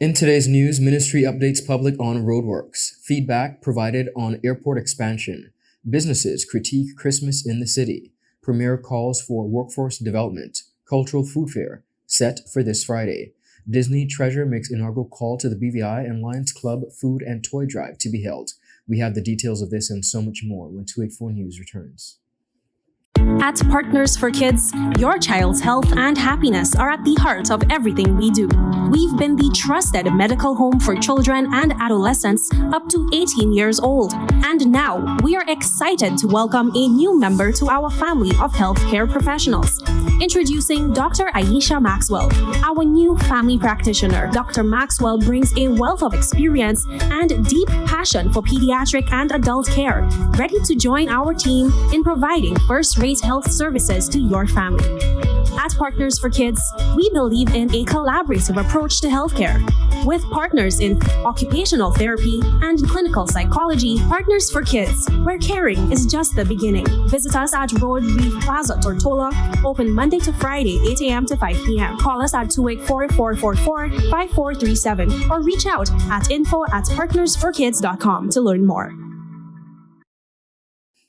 In today's news, Ministry updates public on roadworks, feedback provided on airport expansion, businesses critique Christmas in the city, Premier calls for workforce development, cultural food fair set for this Friday, Disney Treasure makes inaugural call to the BVI and Lions Club food and toy drive to be held. We have the details of this and so much more when 284 News returns. At Partners for Kids, your child's health and happiness are at the heart of everything we do. We've been the trusted medical home for children and adolescents up to 18 years old. And now, we are excited to welcome a new member to our family of healthcare professionals. Introducing Dr. Aisha Maxwell, our new family practitioner. Dr. Maxwell brings a wealth of experience and deep passion for pediatric and adult care, ready to join our team in providing first-rate health services to your family. At Partners for Kids, we believe in a collaborative approach to healthcare. With partners in occupational therapy and clinical psychology, Partners for Kids, where caring is just the beginning. Visit us at Road Reef Plaza, Tortola, open Monday to Friday, 8 a.m. to 5 p.m. Call us at 284-444-5437 or reach out at info@partnersforkids.com to learn more.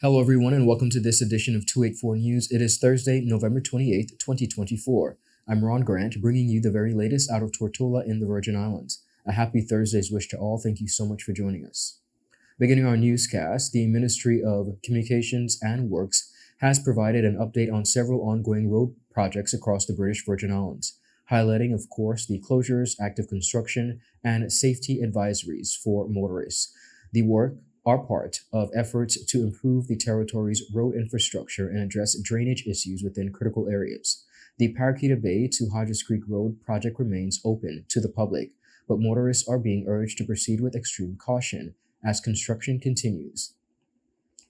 Hello, everyone, and welcome to this edition of 284 News. It is Thursday, November 28th, 2024. I'm Ron Grant, bringing you the very latest out of Tortola in the Virgin Islands. A happy Thursday's wish to all. Thank you so much for joining us. Beginning our newscast, the Ministry of Communications and Works has provided an update on several ongoing road projects across the British Virgin Islands, highlighting, of course, the closures, active construction, and safety advisories for motorists. The work are part of efforts to improve the territory's road infrastructure and address drainage issues within critical areas. The Parakeeta Bay to Hodges Creek Road project remains open to the public, but motorists are being urged to proceed with extreme caution as construction continues.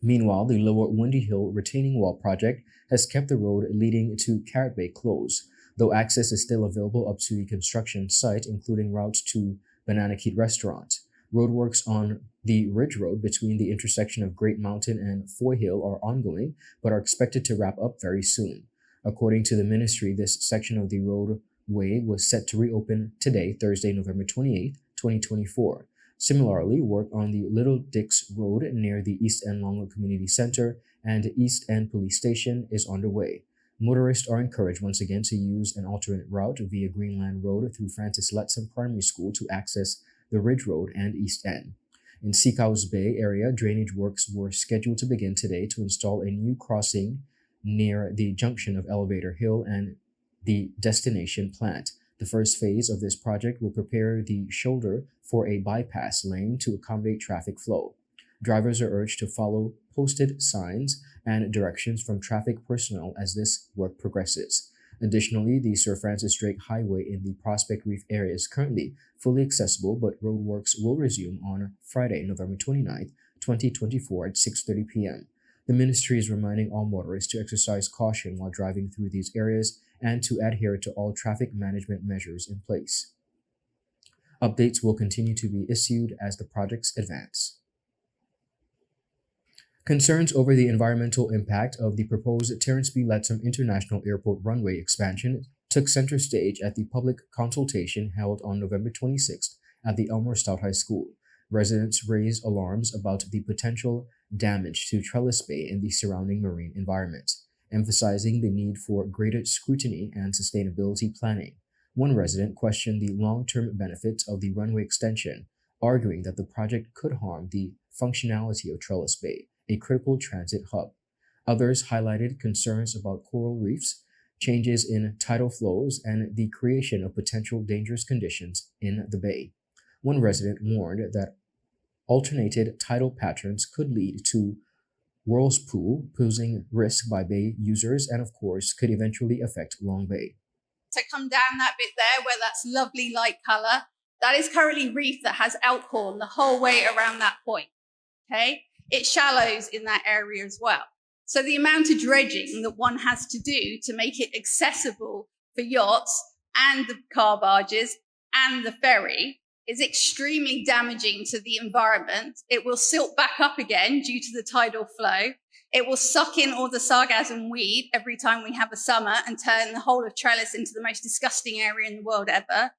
Meanwhile, the Lower Windy Hill retaining wall project has kept the road leading to Carrot Bay closed, though access is still available up to the construction site, including routes to Banana Keat Restaurant. Roadworks on the Ridge Road between the intersection of Great Mountain and Foy Hill are ongoing, but are expected to wrap up very soon. According to the ministry, this section of the roadway was set to reopen today, Thursday, November 28, 2024. Similarly, work on the Little Dix Road near the East End Longwood Community Center and East End Police Station is underway. Motorists are encouraged once again to use an alternate route via Greenland Road through Francis Letson Primary School to access the Ridge Road and East End. In Seacows Bay area, drainage works were scheduled to begin today to install a new crossing near the junction of Elevator Hill and the destination plant. The first phase of this project will prepare the shoulder for a bypass lane to accommodate traffic flow. Drivers are urged to follow posted signs and directions from traffic personnel as this work progresses. Additionally, the Sir Francis Drake Highway in the Prospect Reef area is currently fully accessible, but roadworks will resume on Friday, November 29, 2024 at 6:30 p.m. The ministry is reminding all motorists to exercise caution while driving through these areas and to adhere to all traffic management measures in place. Updates will continue to be issued as the projects advance. Concerns over the environmental impact of the proposed Terence B. Letson International Airport runway expansion took center stage at the public consultation held on November 26th at the Elmore Stout High School. Residents raised alarms about the potential damage to Trellis Bay and the surrounding marine environment, emphasizing the need for greater scrutiny and sustainability planning. One resident questioned the long-term benefits of the runway extension, arguing that the project could harm the functionality of Trellis Bay, a critical transit hub. Others highlighted concerns about coral reefs, changes in tidal flows, and the creation of potential dangerous conditions in the bay. One resident warned that alternated tidal patterns could lead to whirlpool, posing risk by bay users, and of course, could eventually affect Long Bay. To come down that bit there where that's lovely light color, that is currently reef that has alcohol the whole way around that point, okay? It shallows in that area as well. So the amount of dredging that one has to do to make it accessible for yachts and the car barges and the ferry is extremely damaging to the environment. It will silt back up again due to the tidal flow. It will suck in all the sargassum weed every time we have a summer and turn the whole of Trellis into the most disgusting area in the world ever.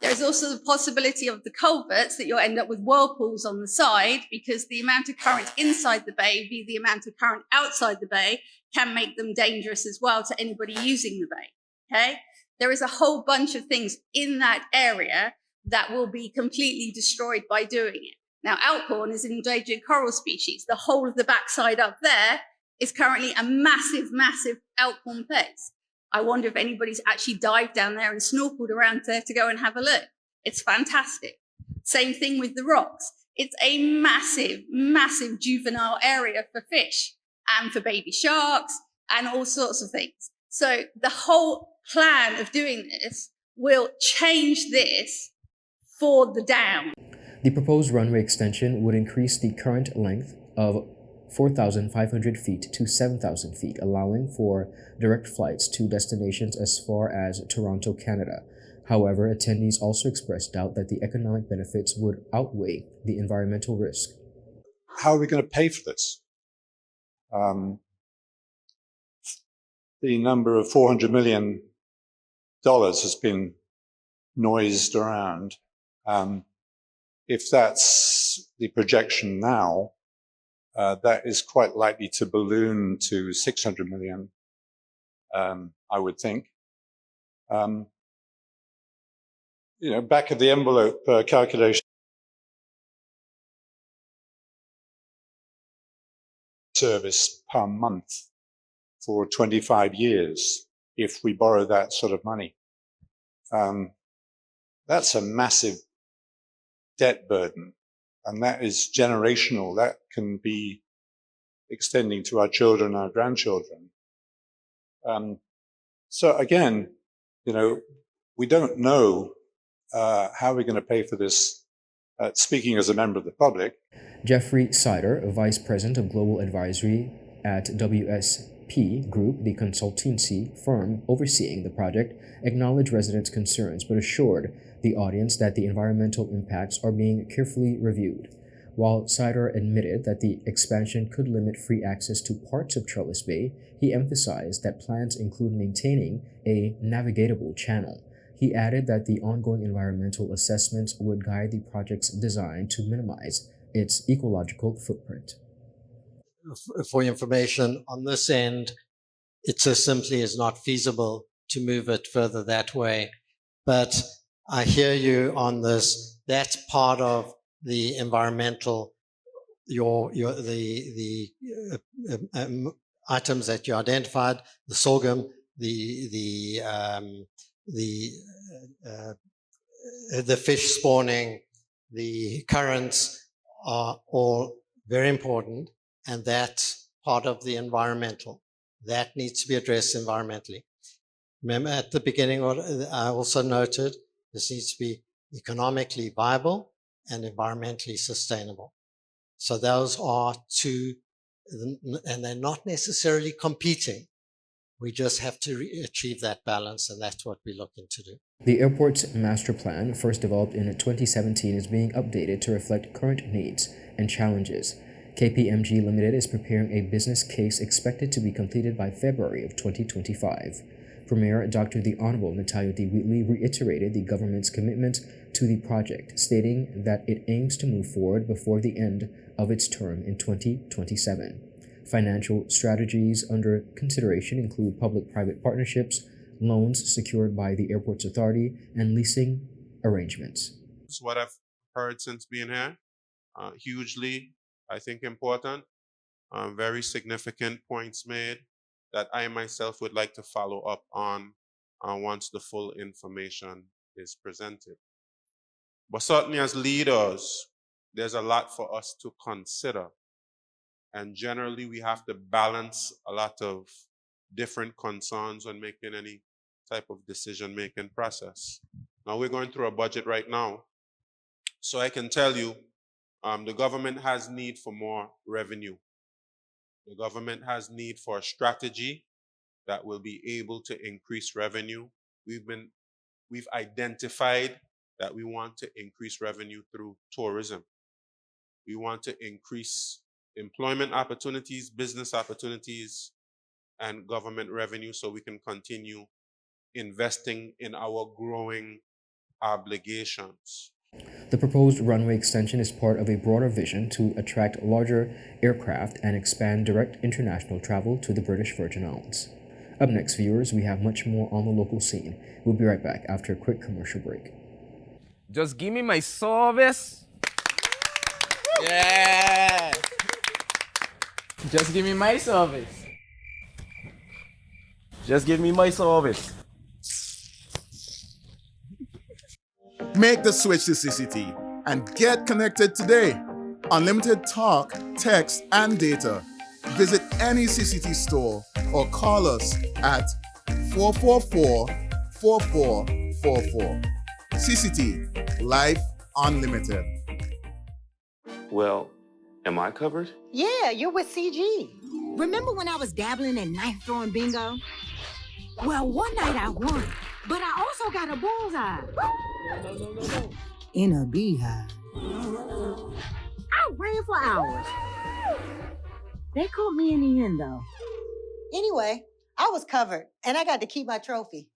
There's also the possibility of the culverts that you'll end up with whirlpools on the side, because the amount of current inside the bay via the amount of current outside the bay can make them dangerous as well to anybody using the bay. Okay? There is a whole bunch of things in that area that will be completely destroyed by doing it. Now, Alcorn is an endangered coral species. The whole of the backside up there is currently a massive, massive Alcorn place. I wonder if anybody's actually dived down there and snorkeled around there to go and have a look. It's fantastic. Same thing with the rocks. It's a massive, massive juvenile area for fish and for baby sharks and all sorts of things. So the whole plan of doing this will change this for the down. The proposed runway extension would increase the current length of 4,500 feet to 7,000 feet, allowing for direct flights to destinations as far as Toronto, Canada. However, attendees also expressed doubt that the economic benefits would outweigh the environmental risk. How are we going to pay for this? The number of $400 million has been noised around. If that's the projection now, that is quite likely to balloon to $600 million, I would think. Back of the envelope calculation service per month for 25 years, if we borrow that sort of money. That's a massive debt burden, and that is generational. That can be extending to our children, our grandchildren. So again, we don't know how we're going to pay for this, speaking as a member of the public. Jeffrey Sider, Vice President of Global Advisory at WSP Group, the consultancy firm overseeing the project, acknowledged residents' concerns but assured the audience that the environmental impacts are being carefully reviewed. While Sider admitted that the expansion could limit free access to parts of Trellis Bay, he emphasized that plans include maintaining a navigatable channel. He added that the ongoing environmental assessments would guide the project's design to minimize its ecological footprint. For information on this end, it just simply is not feasible to move it further that way. But I hear you on this. That's part of the environmental, the items that you identified, the sorghum, the fish spawning, the currents are all very important, and that's part of the environmental. That needs to be addressed environmentally. Remember at the beginning, what I also noted, this needs to be economically viable and environmentally sustainable. So those are two, and they're not necessarily competing. We just have to achieve that balance, and that's what we're looking to do. The airport's master plan, first developed in 2017, is being updated to reflect current needs and challenges. KPMG Limited is preparing a business case expected to be completed by February of 2025. Premier Dr. The Honorable Natayo D. Wheatley reiterated the government's commitment to the project, stating that it aims to move forward before the end of its term in 2027. Financial strategies under consideration include public-private partnerships, loans secured by the airport's authority, and leasing arrangements. That's what I've heard since being here. Hugely, I think, important. Very significant points made that I myself would like to follow up on once the full information is presented. But certainly as leaders, there's a lot for us to consider. And generally, we have to balance a lot of different concerns when making any type of decision-making process. Now, we're going through a budget right now. So I can tell you, the government has need for more revenue. The government has need for a strategy that will be able to increase revenue. We've identified that we want to increase revenue through tourism. We want to increase employment opportunities, business opportunities, and government revenue so we can continue investing in our growing obligations. The proposed runway extension is part of a broader vision to attract larger aircraft and expand direct international travel to the British Virgin Islands. Up next, viewers, we have much more on the local scene. We'll be right back after a quick commercial break. Just give me my service. Yeah. Just give me my service. Just give me my service. Make the switch to CCT and get connected today. Unlimited talk, text, and data. Visit any CCT store or call us at 444-4444. CCT, Life Unlimited. Well, am I covered? Yeah, you're with CG. Remember when I was dabbling in knife throwing bingo? Well, one night I won, but I also got a bullseye. No. In a beehive. I ran for hours. They caught me in the end, though. Anyway, I was covered, and I got to keep my trophy.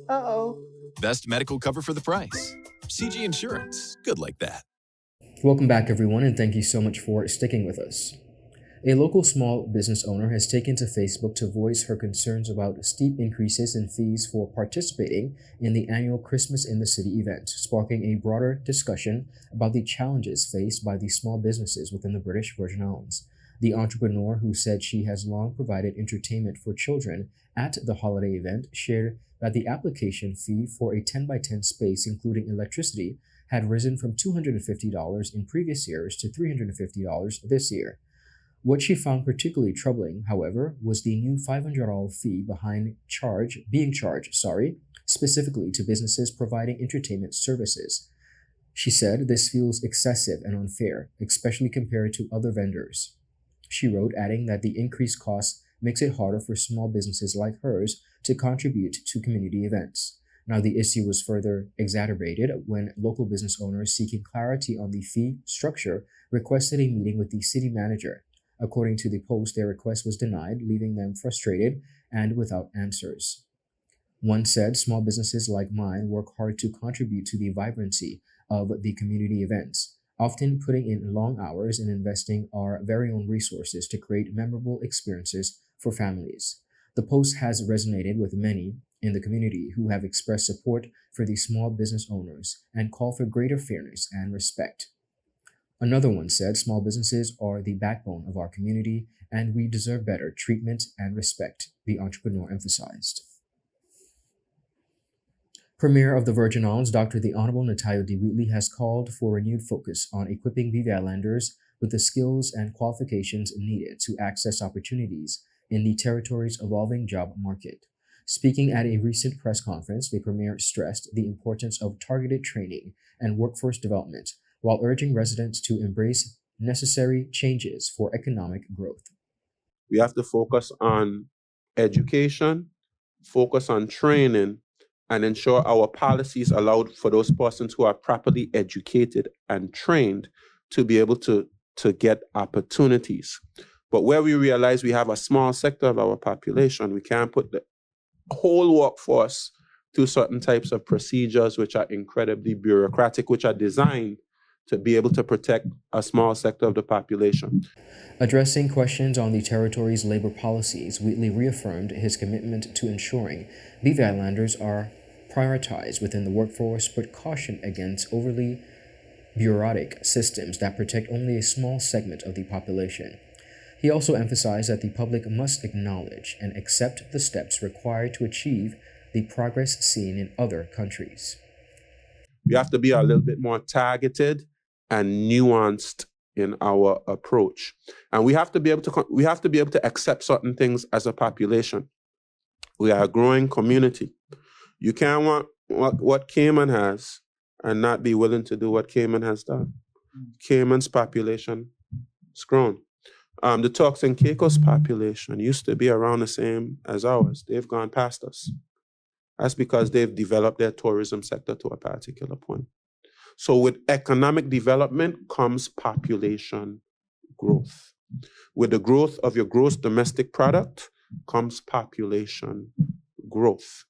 Uh-oh. Best medical cover for the price. CG Insurance. Good like that. Welcome back, everyone, and thank you so much for sticking with us. A local small business owner has taken to Facebook to voice her concerns about steep increases in fees for participating in the annual Christmas in the City event, sparking a broader discussion about the challenges faced by the small businesses within the British Virgin Islands. The entrepreneur, who said she has long provided entertainment for children at the holiday event, shared that the application fee for a 10x10 space, including electricity, had risen from $250 in previous years to $350 this year. What she found particularly troubling, however, was the new $500 fee being charged specifically to businesses providing entertainment services. She said this feels excessive and unfair, especially compared to other vendors. She wrote, adding that the increased cost makes it harder for small businesses like hers to contribute to community events. Now, the issue was further exacerbated when local business owners seeking clarity on the fee structure requested a meeting with the city manager. According to the Post, their request was denied, leaving them frustrated and without answers. One said, "Small businesses like mine work hard to contribute to the vibrancy of the community events, often putting in long hours and investing our very own resources to create memorable experiences for families." The Post has resonated with many in the community who have expressed support for the small business owners and call for greater fairness and respect. Another one said, "Small businesses are the backbone of our community, and we deserve better treatment and respect," the entrepreneur emphasized. Premier of the Virgin Islands, Dr. the Honorable Natayo D. Wheatley, has called for renewed focus on equipping BV Islanders with the skills and qualifications needed to access opportunities in the territory's evolving job market. Speaking at a recent press conference, the Premier stressed the importance of targeted training and workforce development, while urging residents to embrace necessary changes for economic growth. We have to focus on education, focus on training, and ensure our policies allow for those persons who are properly educated and trained to be able to get opportunities. But where we realize we have a small sector of our population, we can't put the whole workforce through certain types of procedures which are incredibly bureaucratic, which are designed to be able to protect a small sector of the population. Addressing questions on the territory's labor policies, Wheatley reaffirmed his commitment to ensuring BV Islanders are prioritized within the workforce, but cautioned against overly bureaucratic systems that protect only a small segment of the population. He also emphasized that the public must acknowledge and accept the steps required to achieve the progress seen in other countries. We have to be a little bit more targeted and nuanced in our approach, and we have to be able to accept certain things as a population. We are a growing community. You can't want what Cayman has and not be willing to do what Cayman has done. Cayman's population has grown. The Turks and Caicos population used to be around the same as ours. They've gone past us. That's because they've developed their tourism sector to a particular point. So with economic development comes population growth. With the growth of your gross domestic product comes population growth.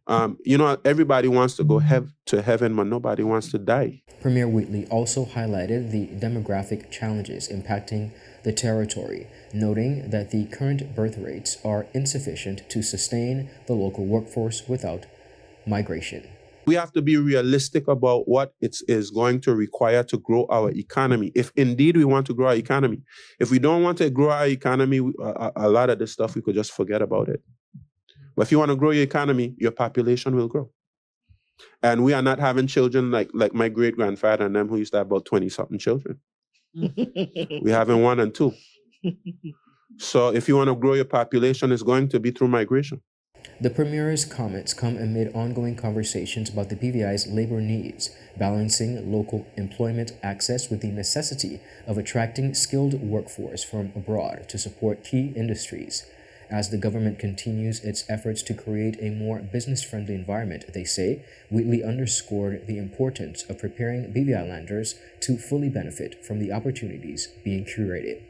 Everybody wants to go to heaven, but nobody wants to die. Premier Wheatley also highlighted the demographic challenges impacting the territory, noting that the current birth rates are insufficient to sustain the local workforce without migration. We have to be realistic about what it is going to require to grow our economy. If indeed we want to grow our economy, if we don't want to grow our economy, a lot of this stuff, we could just forget about it. But if you want to grow your economy, your population will grow. And we are not having children like my great-grandfather and them who used to have about 20-something children. We're having 1 and 2. So if you want to grow your population, it's going to be through migration. The Premier's comments come amid ongoing conversations about the PVI's labor needs, balancing local employment access with the necessity of attracting skilled workforce from abroad to support key industries. As the government continues its efforts to create a more business-friendly environment, they say, Wheatley underscored the importance of preparing BVI landers to fully benefit from the opportunities being curated.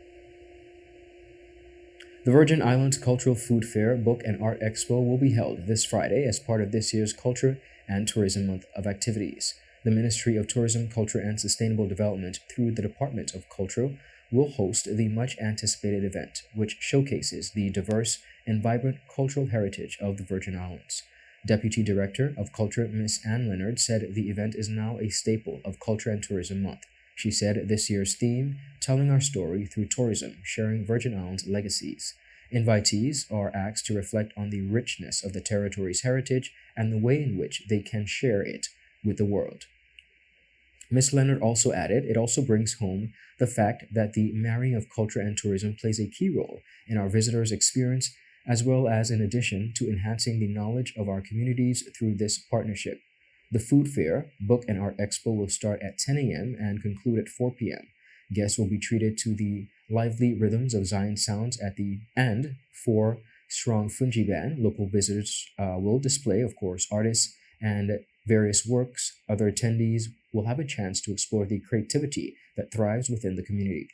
The Virgin Islands Cultural Food Fair, Book and Art Expo will be held this Friday as part of this year's Culture and Tourism Month of activities. The Ministry of Tourism, Culture and Sustainable Development, through the Department of Culture, will host the much-anticipated event, which showcases the diverse and vibrant cultural heritage of the Virgin Islands. Deputy Director of Culture, Ms. Ann Leonard, said the event is now a staple of Culture and Tourism Month. She said this year's theme, Telling Our Story Through Tourism, Sharing Virgin Islands Legacies. Invitees are asked to reflect on the richness of the territory's heritage and the way in which they can share it with the world. Ms. Leonard also added, it also brings home the fact that the marrying of culture and tourism plays a key role in our visitors' experience, as well as in addition to enhancing the knowledge of our communities through this partnership. The Food Fair, Book and Art Expo will start at 10 a.m. and conclude at 4 p.m. Guests will be treated to the lively rhythms of Zion sounds at the end for strong Fungi Band. Local visitors will display, of course, artists and various works. Other attendees will have a chance to explore the creativity that thrives within the community.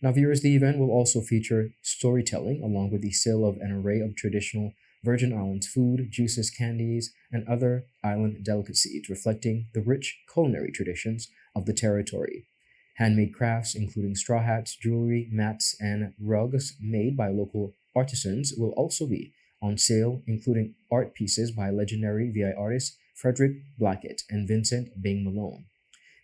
Now, viewers, the event will also feature storytelling along with the sale of an array of traditional Virgin Islands food, juices, candies, and other island delicacies, reflecting the rich culinary traditions of the territory. Handmade crafts, including straw hats, jewelry, mats, and rugs made by local artisans, will also be on sale, including art pieces by legendary VI artists Frederick Blackett and Vincent Bing Malone.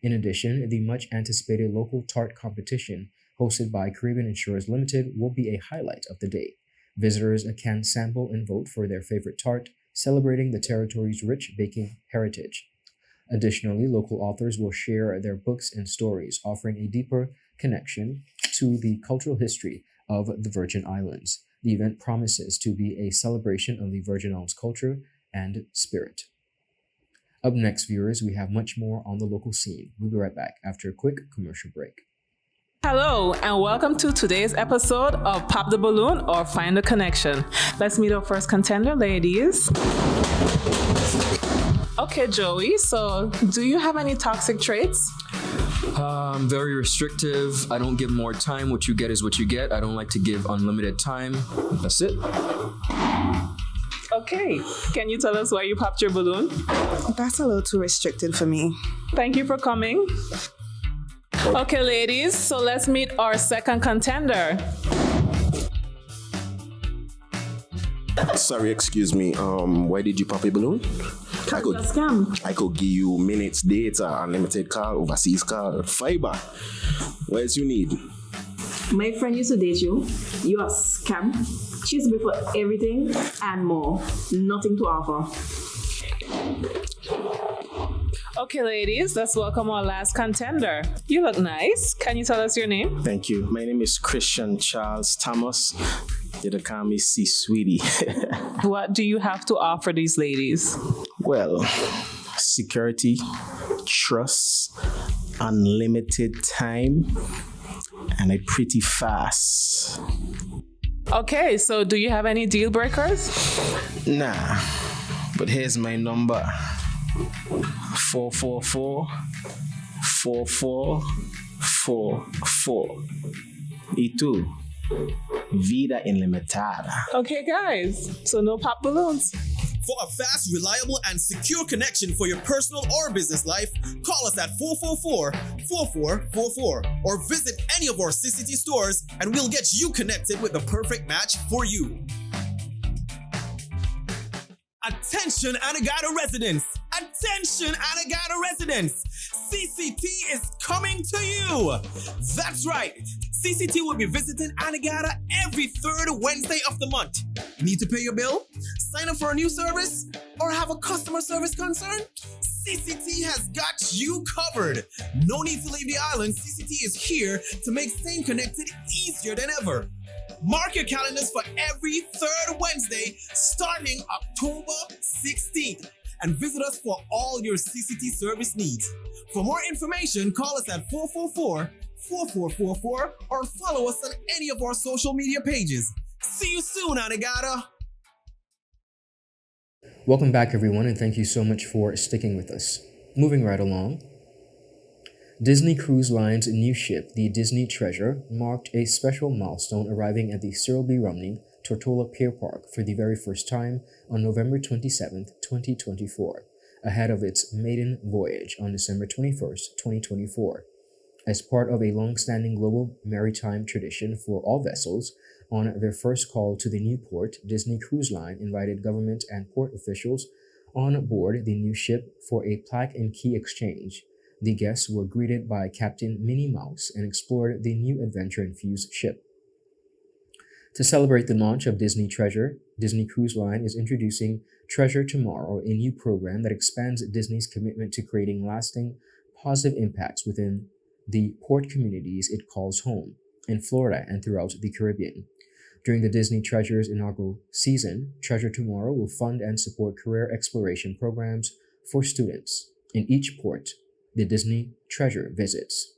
In addition, the much-anticipated local tart competition hosted by Caribbean Insurers Limited will be a highlight of the day. Visitors can sample and vote for their favorite tart, celebrating the territory's rich baking heritage. Additionally, local authors will share their books and stories, offering a deeper connection to the cultural history of the Virgin Islands. The event promises to be a celebration of the Virgin Islands culture and spirit. Up next, viewers, we have much more on the local scene. We'll be right back after a quick commercial break. Hello, and welcome to today's episode of Pop the Balloon or Find the Connection. Let's meet our first contender, ladies. Okay, Joey, so do you have any toxic traits? I'm very restrictive. I don't give more time. What you get is what you get. I don't like to give unlimited time. That's it. Okay, can you tell us why you popped your balloon? That's a little too restricted for me. Thank you for coming. Okay, ladies, so let's meet our second contender. Sorry, excuse me. Why did you pop a balloon? I could give you minutes, data, unlimited call, overseas call, fiber. What else you need? My friend used to date you. You are scam. She used to be for everything and more. Nothing to offer. Okay, ladies, let's welcome our last contender. You look nice. Can you tell us your name? Thank you. My name is Christian Charles Thomas. You can call me C Sweetie. What do you have to offer these ladies? Well, security, trust, unlimited time, and a pretty fast. Okay, so do you have any deal breakers? Nah, but here's my number. 444-4444. E2. Vida Ilimitada. Okay, guys, so no pop balloons. For a fast, reliable, and secure connection for your personal or business life, call us at 444-4444 or visit any of our CCT stores and we'll get you connected with the perfect match for you. Attention Anegada residents! Attention Anegada residents! CCT is coming to you! That's right! CCT will be visiting Anegada every third Wednesday of the month. Need to pay your bill? Sign up for a new service? Or have a customer service concern? CCT has got you covered. No need to leave the island. CCT is here to make staying connected easier than ever. Mark your calendars for every third Wednesday starting October 16th and visit us for all your CCT service needs. For more information, call us at 444-4444 or follow us on any of our social media pages. See you soon, Anegada! Welcome back, everyone, and thank you so much for sticking with us. Moving right along. Disney Cruise Line's new ship, the Disney Treasure, marked a special milestone arriving at the Cyril B. Rumney Tortola Pier Park for the very first time on November 27, 2024, ahead of its maiden voyage on December 21, 2024. As part of a long-standing global maritime tradition for all vessels, on their first call to the new port, Disney Cruise Line invited government and port officials on board the new ship for a plaque and key exchange. The guests were greeted by Captain Minnie Mouse and explored the new adventure-infused ship. To celebrate the launch of Disney Treasure, Disney Cruise Line is introducing Treasure Tomorrow, a new program that expands Disney's commitment to creating lasting, positive impacts within the port communities it calls home, in Florida and throughout the Caribbean. During the Disney Treasure's inaugural season, Treasure Tomorrow will fund and support career exploration programs for students in each port the Disney Treasure visits.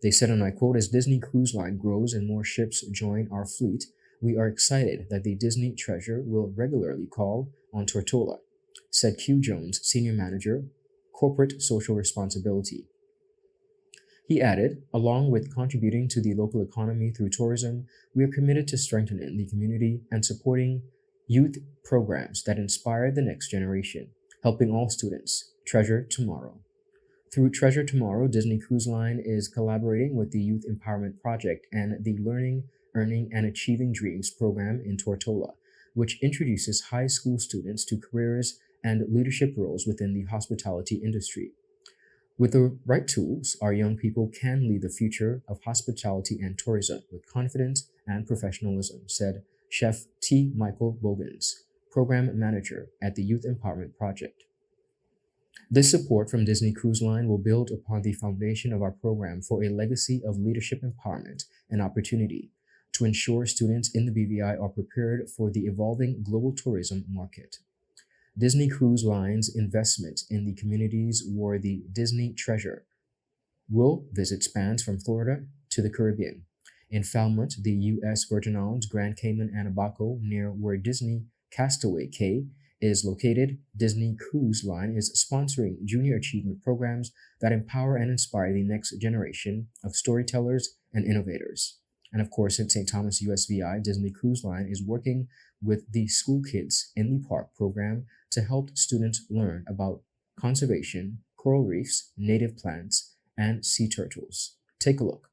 They said, and I quote, "As Disney Cruise Line grows and more ships join our fleet, we are excited that the Disney Treasure will regularly call on Tortola," said Q Jones, Senior Manager, Corporate Social Responsibility. He added, "Along with contributing to the local economy through tourism, we are committed to strengthening the community and supporting youth programs that inspire the next generation, helping all students treasure tomorrow." Through Treasure Tomorrow, Disney Cruise Line is collaborating with the Youth Empowerment Project and the Learning, Earning, and Achieving Dreams program in Tortola, which introduces high school students to careers and leadership roles within the hospitality industry. With the right tools, our young people can lead the future of hospitality and tourism with confidence and professionalism, said Chef T. Michael Bogans, Program Manager at the Youth Empowerment Project. This support from Disney Cruise Line will build upon the foundation of our program for a legacy of leadership empowerment and opportunity to ensure students in the BVI are prepared for the evolving global tourism market. Disney Cruise Line's investment in the communities where the Disney Treasure will visit spans from Florida to the Caribbean. In Falmouth, the U.S. Virgin Islands, Grand Cayman, and Abaco, near where Disney Castaway Cay is located, Disney Cruise Line is sponsoring junior achievement programs that empower and inspire the next generation of storytellers and innovators. And of course, at St. Thomas USVI, Disney Cruise Line is working with the School Kids in the Park program to help students learn about conservation, coral reefs, native plants, and sea turtles. Take a look.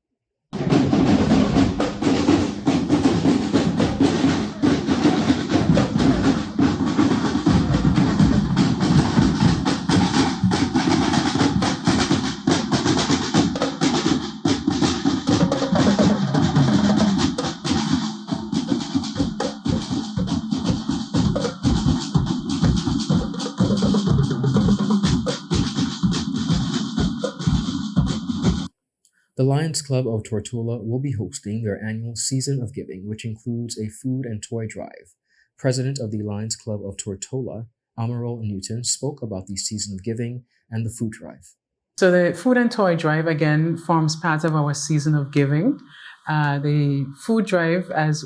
The Lions Club of Tortola will be hosting their annual Season of Giving, which includes a food and toy drive. President of the Lions Club of Tortola, Amaral Newton, spoke about the Season of Giving and the food drive. So the food and toy drive, again, forms part of our Season of Giving. The food drive has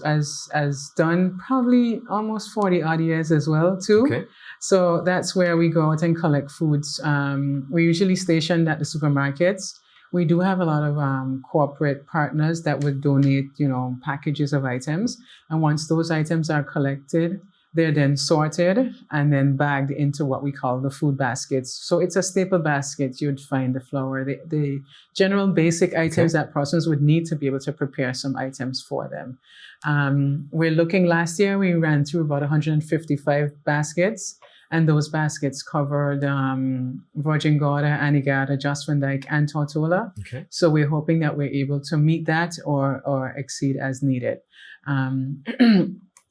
done probably almost 40 odd years as well, too. Okay. So that's where we go out and collect foods. We're usually stationed at the supermarkets. We do have a lot of corporate partners that would donate, packages of items. And once those items are collected, They're then sorted and then bagged into what we call the food baskets. So it's a staple basket. You'd find the flour, the general basic items that persons would need to be able to prepare some items for them. We're looking, last year we ran through about 155 baskets, and those baskets covered Virgin Gorda, Anegada, Jost Van Dyke, and Tortola. Okay. So we're hoping that we're able to meet that or exceed as needed.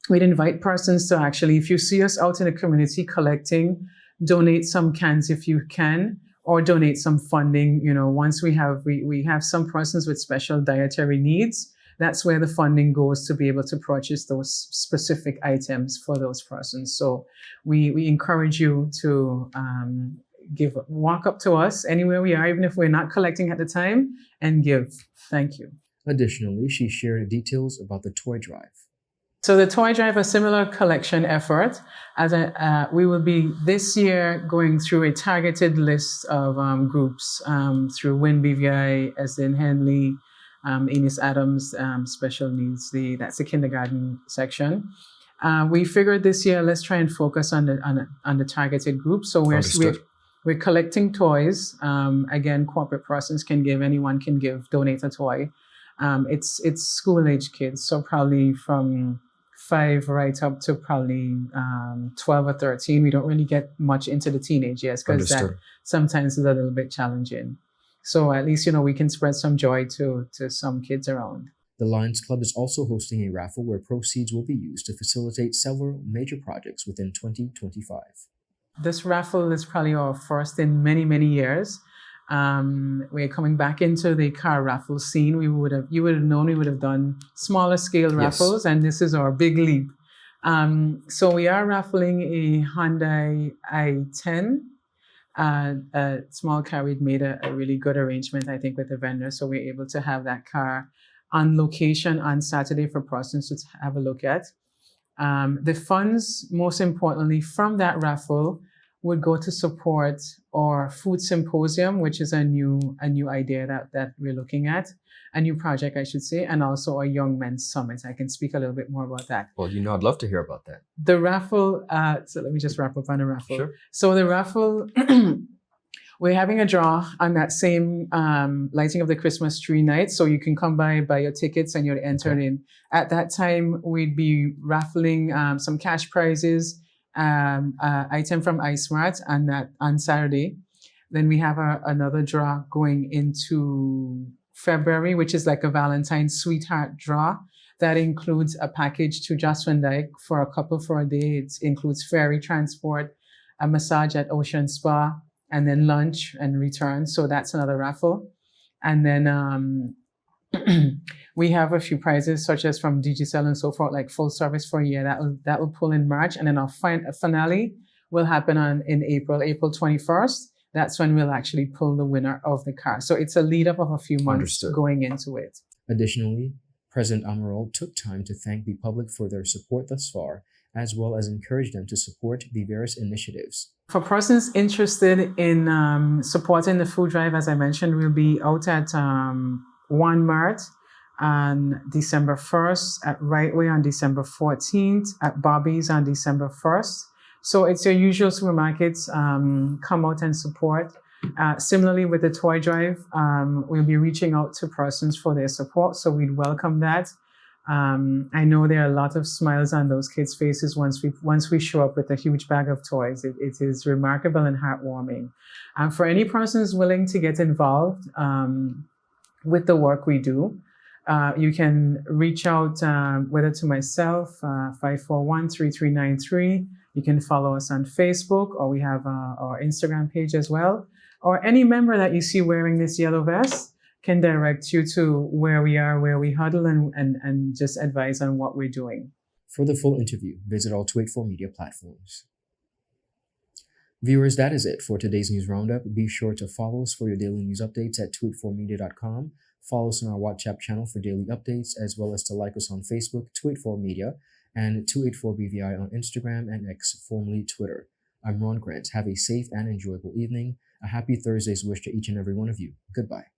We'd invite persons to actually, if you see us out in the community collecting, donate some cans if you can, or donate some funding. You know, once we have some persons with special dietary needs, that's where the funding goes to be able to purchase those specific items for those persons. So we encourage you to walk up to us anywhere we are, even if we're not collecting at the time, and give. Thank you. Additionally, she shared details about the toy drive. So the toy drive, a similar collection effort. We will be this year going through a targeted list of groups through WIN BVI, Esden Henley, Eunice Adams, special needs. That's the kindergarten section. We figured this year, let's try and focus on the targeted group. So we're collecting toys. Again, corporate persons can give, anyone can give, donate a toy. It's school age kids, so probably from 5 right up to probably 12 or 13. We don't really get much into the teenage years because that sometimes is a little bit challenging. So at least, we can spread some joy to some kids around. The Lions Club is also hosting a raffle where proceeds will be used to facilitate several major projects within 2025. This raffle is probably our first in many, many years. We're coming back into the car raffle scene. You would have known we would have done smaller scale raffles, and this is our big leap. So we are raffling a Hyundai i10. A small car. We'd made a really good arrangement, I think, with the vendor, so we're able to have that car on location on Saturday for persons to have a look at. The funds, most importantly, from that raffle would go to support our food symposium, which is a new idea that we're looking at, a new project, I should say, and also a Young Men's Summit. I can speak a little bit more about that. Well, I'd love to hear about that. The raffle, so let me just wrap up on the raffle. Sure. So the raffle, we're having a draw on that same lighting of the Christmas tree night. So you can come by, buy your tickets, and you're entered in. At that time, we'd be raffling some cash prizes, item from iSmart on Saturday. Then we have another draw going into February, which is like a Valentine's sweetheart draw. That includes a package to Jost Van Dyke for a couple for a day. It includes ferry transport, a massage at Ocean Spa, and then lunch and return. So that's another raffle. And then we have a few prizes, such as from Digicel and so forth, like full service for a year. That will pull in March, and then our finale will happen in April 21st. That's when we'll actually pull the winner of the car. So it's a lead up of a few months going into it. Additionally, President Amaral took time to thank the public for their support thus far, as well as encourage them to support the various initiatives. For persons interested in supporting the food drive, as I mentioned, we'll be out at Walmart on December 1st, at Rightway on December 14th, at Bobby's on December 1st. So it's your usual supermarkets. Come out and support. Similarly with the toy drive, we'll be reaching out to persons for their support, so we'd welcome that. I know there are a lot of smiles on those kids' faces once we show up with a huge bag of toys. It is remarkable and heartwarming. For any persons willing to get involved with the work we do, you can reach out whether to myself, 541-3393. You can follow us on Facebook, or we have our Instagram page as well. Or any member that you see wearing this yellow vest can direct you to where we are, where we huddle, and just advise on what we're doing. For the full interview, visit all 284 media platforms. Viewers, that is it for today's news roundup. Be sure to follow us for your daily news updates at 284media.com. Follow us on our WhatsApp channel for daily updates, as well as to like us on Facebook, 284 Media, and 284BVI on Instagram and X, formerly Twitter. I'm Ron Grant. Have a safe and enjoyable evening. A happy Thursday's wish to each and every one of you. Goodbye.